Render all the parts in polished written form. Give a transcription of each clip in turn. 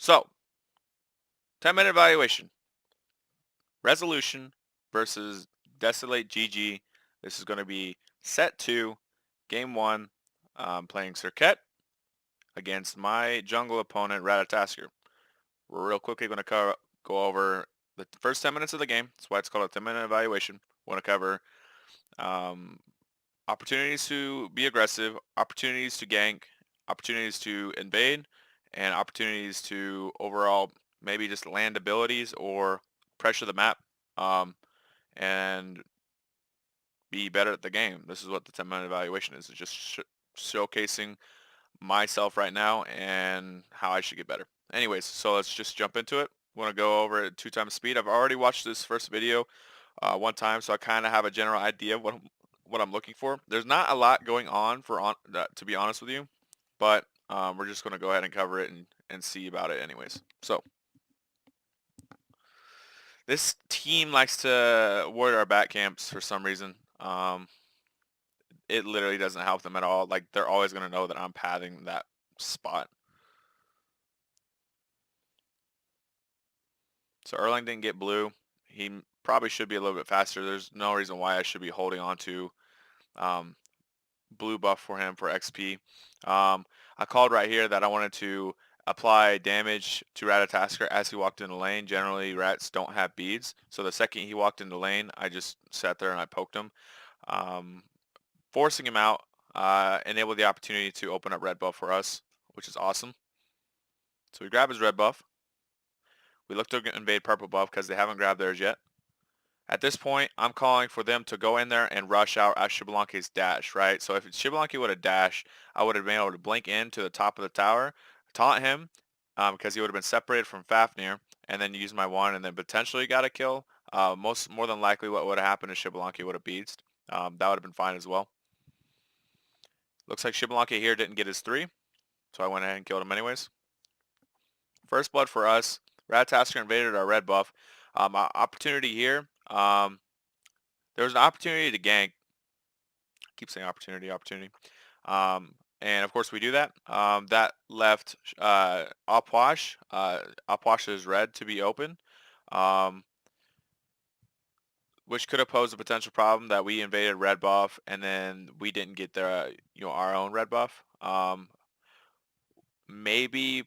So, 10-minute evaluation. Resolution versus DecimateGG. This is going to be set 2, game 1, playing Circuit against my jungle opponent, Ratatasker. We're real quickly going to go over the first 10 minutes of the game. That's why it's called a 10-minute evaluation. We want to cover um, opportunities to be aggressive, opportunities to gank, opportunities to invade, and opportunities to overall maybe just land abilities or pressure the map and be better at the game. This is what the 10-minute evaluation is. It's just showcasing myself right now and how I should get better. Anyways, so let's just jump into it. Want to go over at 2 times speed. I've already watched this first video 1 time, so I kind of have a general idea of what I'm looking for. There's not a lot going on to be honest with you, but we're just going to go ahead and cover it and see about it anyways. So this team likes to warrior our back camps for some reason. It literally doesn't help them at all. Like, they're always going to know that I'm pathing that spot. So Erling didn't get blue. He probably should be a little bit faster. There's no reason why I should be holding on to blue buff for him for XP. I called right here that I wanted to apply damage to Ratatasker as he walked in the lane. Generally, rats don't have beads. So the second he walked in the lane, I just sat there and I poked him. Forcing him out enabled the opportunity to open up red buff for us, which is awesome. So we grab his red buff. We look to invade purple buff because they haven't grabbed theirs yet. At this point, I'm calling for them to go in there and rush out at Xbalanque's dash, right? So if Xbalanque would have dashed, I would have been able to blink into the top of the tower, taunt him, because he would have been separated from Fafnir, and then use my one, and then potentially got a kill. More than likely, what would have happened is Xbalanque would have beatsed. That would have been fine as well. Looks like Xbalanque here didn't get his 3, so I went ahead and killed him anyways. First blood for us. Ratatasker invaded our red buff. Opportunity here. There was an opportunity to gank. I keep saying opportunity. And of course we do that. That left Apwash. Apwash's red to be open. Which could have posed a potential problem that we invaded red buff and then we didn't get our own red buff. Maybe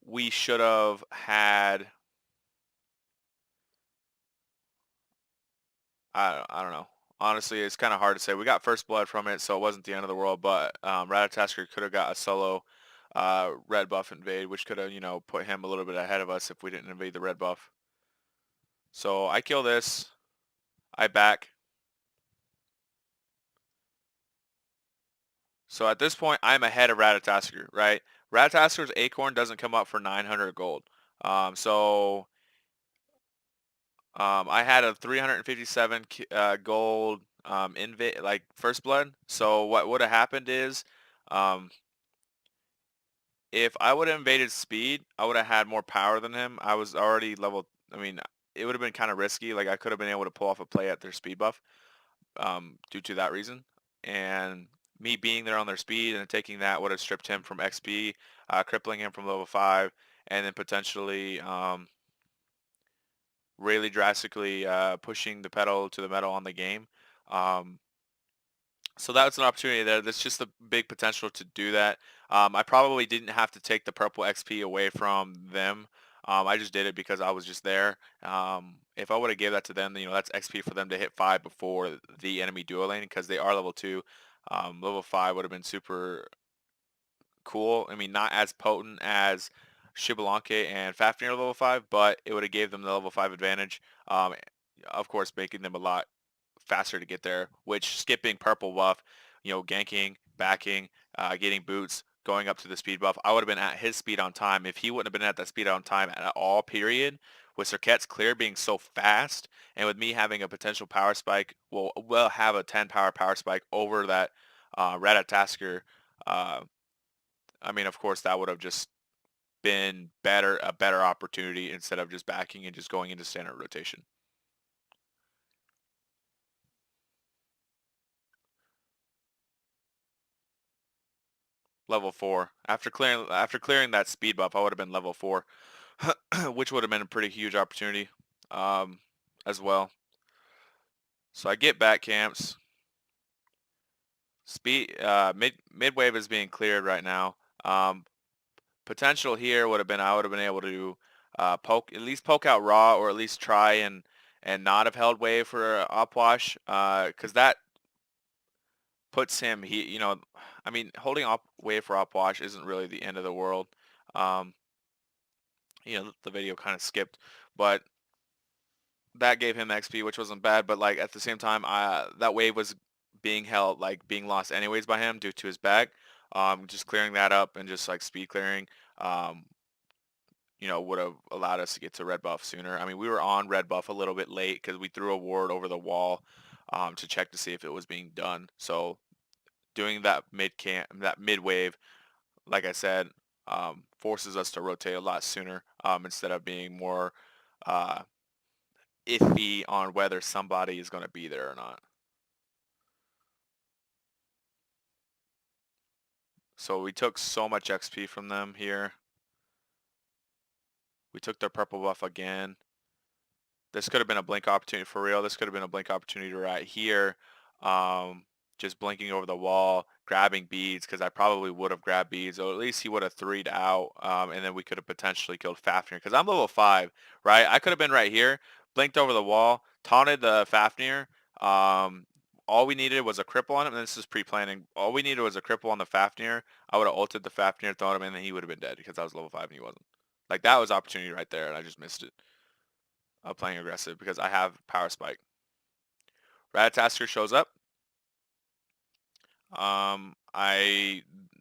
we should have had, I don't know. Honestly, it's kind of hard to say. We got first blood from it, so it wasn't the end of the world, but Ratatasker could have got a solo red buff invade, which could have, put him a little bit ahead of us if we didn't invade the red buff. So I kill this. I back. So at this point, I'm ahead of Ratatasker, right? Ratatasker's acorn doesn't come up for 900 gold. I had a 357 gold first blood. So what would have happened is, if I would have invaded speed, I would have had more power than him. I was already level. I mean, it would have been kind of risky. Like, I could have been able to pull off a play at their speed buff due to that reason. And me being there on their speed and taking that would have stripped him from XP, crippling him from level 5, and then potentially really drastically pushing the pedal to the metal on the game. So that's an opportunity there. That's just a big potential to do that. I probably didn't have to take the purple XP away from them. I just did it because I was just there. If I would have gave that to them, that's XP for them to hit 5 before the enemy duo lane because they are level 2. Level 5 would have been super cool. I mean, not as potent as Xbalanque and Fafnir level 5, but it would have gave them the level 5 advantage. Of course, making them a lot faster to get there, which skipping purple buff, ganking, backing, getting boots, going up to the speed buff, I would have been at his speed on time. If he wouldn't have been at that speed on time at all, period, with Circuit's clear being so fast, and with me having a potential power spike, we'll have a 10 power spike over that Ratatasker. I mean, of course, that would have just been a better opportunity instead of just backing and just going into standard rotation. level 4. After clearing that speed buff, I would have been level 4, which would have been a pretty huge opportunity um, as well. So I get back camps. Mid wave is being cleared right now. Potential here would have been I would have been able to at least poke out raw, or at least try and not have held wave for upwash, because that puts him I mean, holding up wave for upwash isn't really the end of the world. Um, the video kind of skipped, but that gave him XP, which wasn't bad. But like at the same time, that wave was being lost anyways by him due to his back. Just clearing that up and just like speed clearing, um, would have allowed us to get to red buff sooner. I mean, we were on red buff a little bit late because we threw a ward over the wall to check to see if it was being done. So doing that mid wave, like I said, forces us to rotate a lot sooner instead of being more uh, iffy on whether somebody is going to be there or not. So we took so much XP from them here. We took their purple buff again. This could have been a blink opportunity for real. This could have been a blink opportunity right here. Just blinking over the wall, grabbing beads, because I probably would have grabbed beads, or at least he would have three'd out, and then we could have potentially killed Fafnir, because I'm level 5, right? I could have been right here, blinked over the wall, taunted the Fafnir. All we needed was a cripple on him, and this is pre-planning. All we needed was a cripple on the Fafnir. I would have ulted the Fafnir, thrown him in, and he would have been dead because I was level 5 and he wasn't. Like, that was opportunity right there, and I just missed it. Playing aggressive because I have power spike. Ratatasker shows up.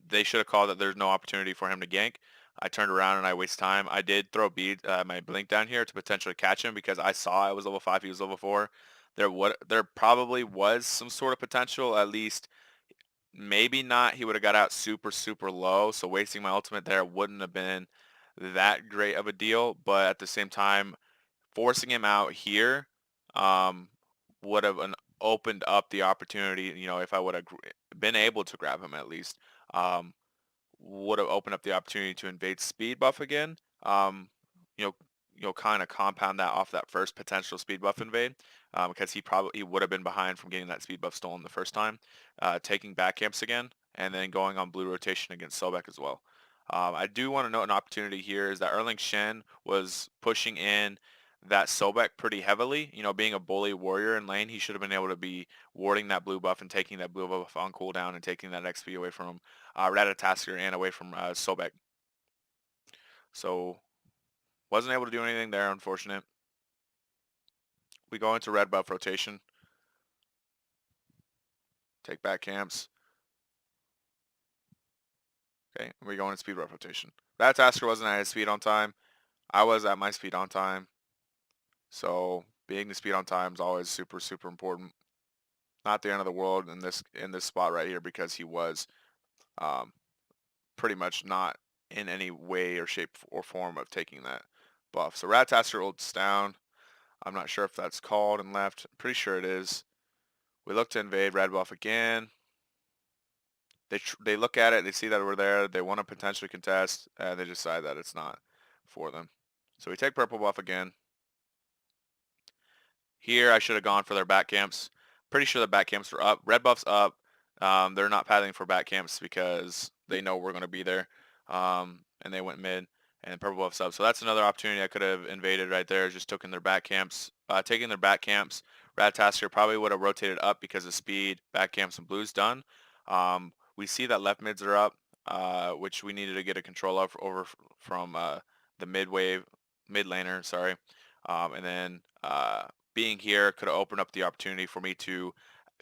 They should have called that there's no opportunity for him to gank. I turned around and I waste time. I did throw my blink down here to potentially catch him because I saw I was level 5, he was level 4. There probably was some sort of potential, at least maybe not. He would have got out super, super low, so wasting my ultimate there wouldn't have been that great of a deal, but at the same time, forcing him out here would have opened up the opportunity, if I would have been able to grab him at least, um, would have opened up the opportunity to invade speed buff again. You know, kind of compound that off that first potential speed buff invade, because he would have been behind from getting that speed buff stolen the first time, taking back camps again, and then going on blue rotation against Sobek as well. I do want to note an opportunity here is that Erling Shen was pushing in that Sobek pretty heavily. Being a bully warrior in lane, he should have been able to be warding that blue buff and taking that blue buff on cooldown and taking that XP away from Ratatasker and away from Sobek. So wasn't able to do anything there, unfortunate. We go into red buff rotation. Take back camps. Okay, and we go into speed buff rotation. Ratatasker wasn't at his speed on time. I was at my speed on time. So being the speed on time is always super, super important. Not the end of the world in this spot right here because he was pretty much not in any way or shape or form of taking that buff. So Ratatasker ults down. I'm not sure if that's called and left. I'm pretty sure it is. We look to invade red buff again. They look at it. They see that we're there. They want to potentially contest. And they decide that it's not for them. So we take purple buff again. Here I should have gone for their back camps. Pretty sure the back camps were up. Red buff's up. They're not pathing for back camps because they know we're going to be there. And they went mid and purple buff's up. So that's another opportunity I could have invaded right there. Just taking their back camps. Taking their back camps. Ratatasker probably would have rotated up because of speed. Back camps and blues done. We see that left mids are up, which we needed to get a control of over from the mid laner, sorry. And then being here could have opened up the opportunity for me to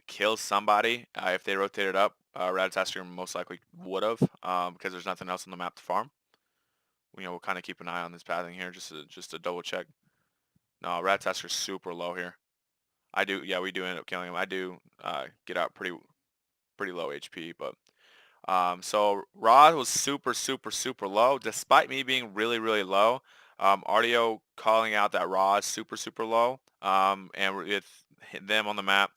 kill somebody if they rotated up. Ratatasker most likely would have because there's nothing else on the map to farm. We'll kind of keep an eye on this pathing here just to double check. No, Ratatasker's super low here. We do end up killing him. I do get out pretty low HP, but so Raw was super, super, super low, despite me being really, really low. Artio calling out that Raw is super, super low, and with them on the map,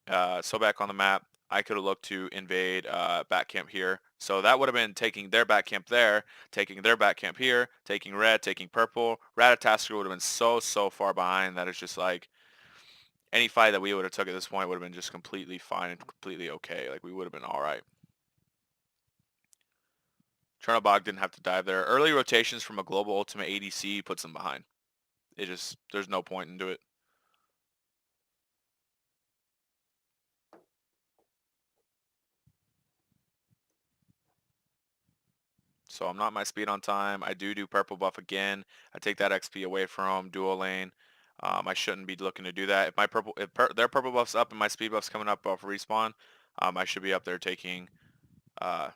Sobek on the map, I could have looked to invade back camp here So that would have been taking their back camp there, taking their back camp here, taking red, taking purple. Ratatasker would have been so far behind that it's just like any fight that we would have took at this point would have been just completely fine and completely okay. Like we would have been all right. Chernobog didn't have to dive there. Early rotations from a global ultimate ADC puts them behind. It just, there's no point into it. So I'm not my speed on time. I do purple buff again. I take that XP away from dual lane. I shouldn't be looking to do that. If my purple, their purple buff's up and my speed buff's coming up off respawn, I should be up there taking, uh,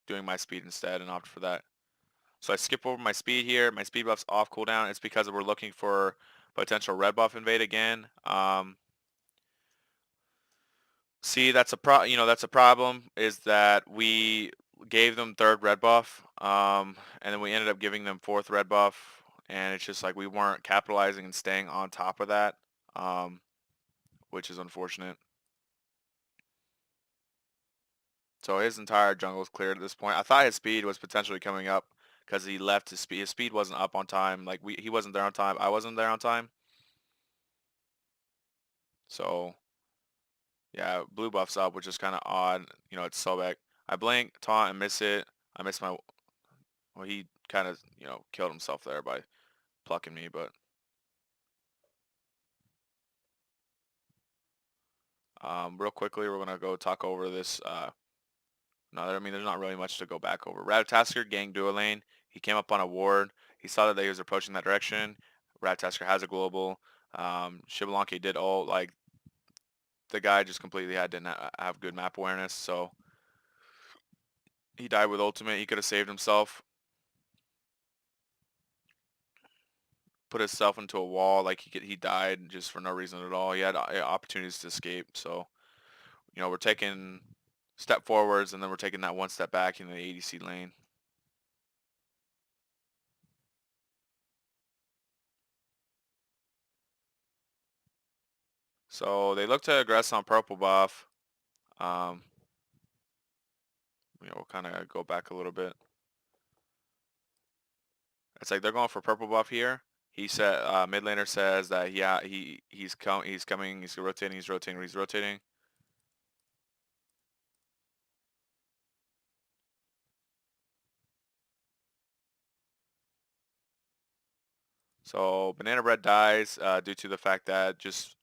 doing my speed instead and opt for that. So I skip over my speed here. My speed buff's off cooldown. It's because we're looking for potential red buff invade again. See, that's that's a problem, is that we gave them third red buff, and then we ended up giving them fourth red buff, and it's just like we weren't capitalizing and staying on top of that, um, which is unfortunate. So his entire jungle is cleared at this point. I thought his speed was potentially coming up because he left his speed. His speed wasn't up on time. Like he wasn't there on time. I wasn't there on time. So yeah, blue buff's up, which is kind of odd. It's Sobek. I blink, taunt, and miss it. I miss my. Well, he kind of killed himself there by plucking me, but real quickly we're gonna go talk over this. No, I mean there's not really much to go back over. Ratatasker gang dual lane. He came up on a ward. He saw that he was approaching that direction. Ratatasker has a global. Shibalanki did ult. Like the guy just completely didn't have good map awareness, so he died with ultimate. He could have saved himself. Put himself into a wall. Like he died just for no reason at all. He had opportunities to escape. So we're taking step forwards and then we're taking that one step back in the ADC lane. So they look to aggress on purple buff. Um, we'll kind of go back a little bit. It's like they're going for purple buff here. He said, mid laner says that yeah, he's coming, he's rotating. So Banana Bread dies due to the fact that just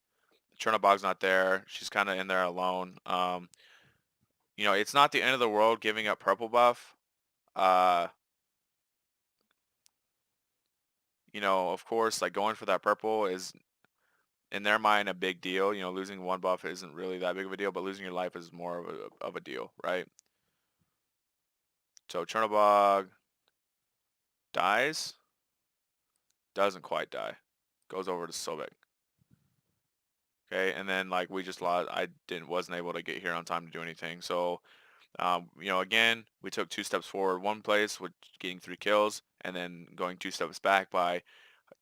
Chernobog's not there. She's kind of in there alone. It's not the end of the world giving up purple buff. Uh, of course, like going for that purple is in their mind a big deal. Losing one buff isn't really that big of a deal, but losing your life is more of a deal, right? So Chernobog dies, doesn't quite die, goes over to Sobek. Okay, and then like we just lost. Wasn't able to get here on time to do anything. So again, we took 2 steps forward one place with getting 3 kills, and then going 2 steps back by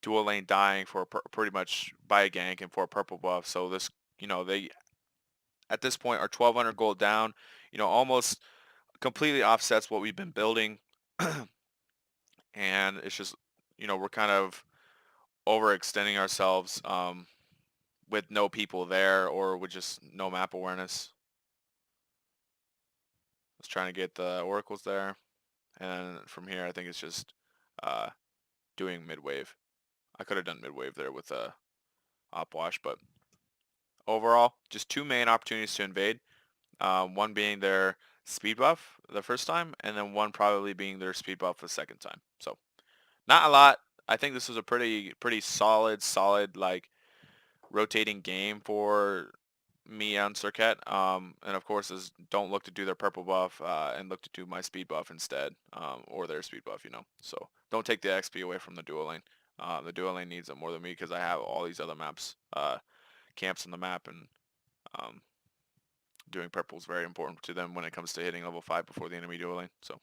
dual lane dying for pretty much by a gank and for a purple buff. So this, they at this point are 1,200 gold down. Almost completely offsets what we've been building, and it's just, we're kind of overextending ourselves with no people there or with just no map awareness. Let's try to get the oracles there, and from here I think it's just uh, doing mid wave. I could have done mid wave there with a op wash, but overall, just 2 main opportunities to invade. One being their speed buff the first time, and then one probably being their speed buff the second time. So not a lot. I think this was a pretty solid like rotating game for me and Circuit. And of course, is don't look to do their purple buff and look to do my speed buff instead, or their speed buff. So don't take the XP away from the dual lane. The dual lane needs it more than me because I have all these other maps, camps on the map, and um, doing purple is very important to them when it comes to hitting level 5 before the enemy dual lane. So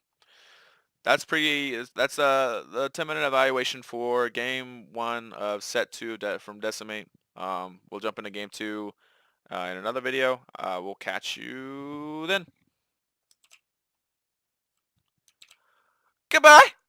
that's the 10-minute evaluation for game 1 of set 2 from Decimate. We'll jump into game 2 in another video. We'll catch you then. Goodbye.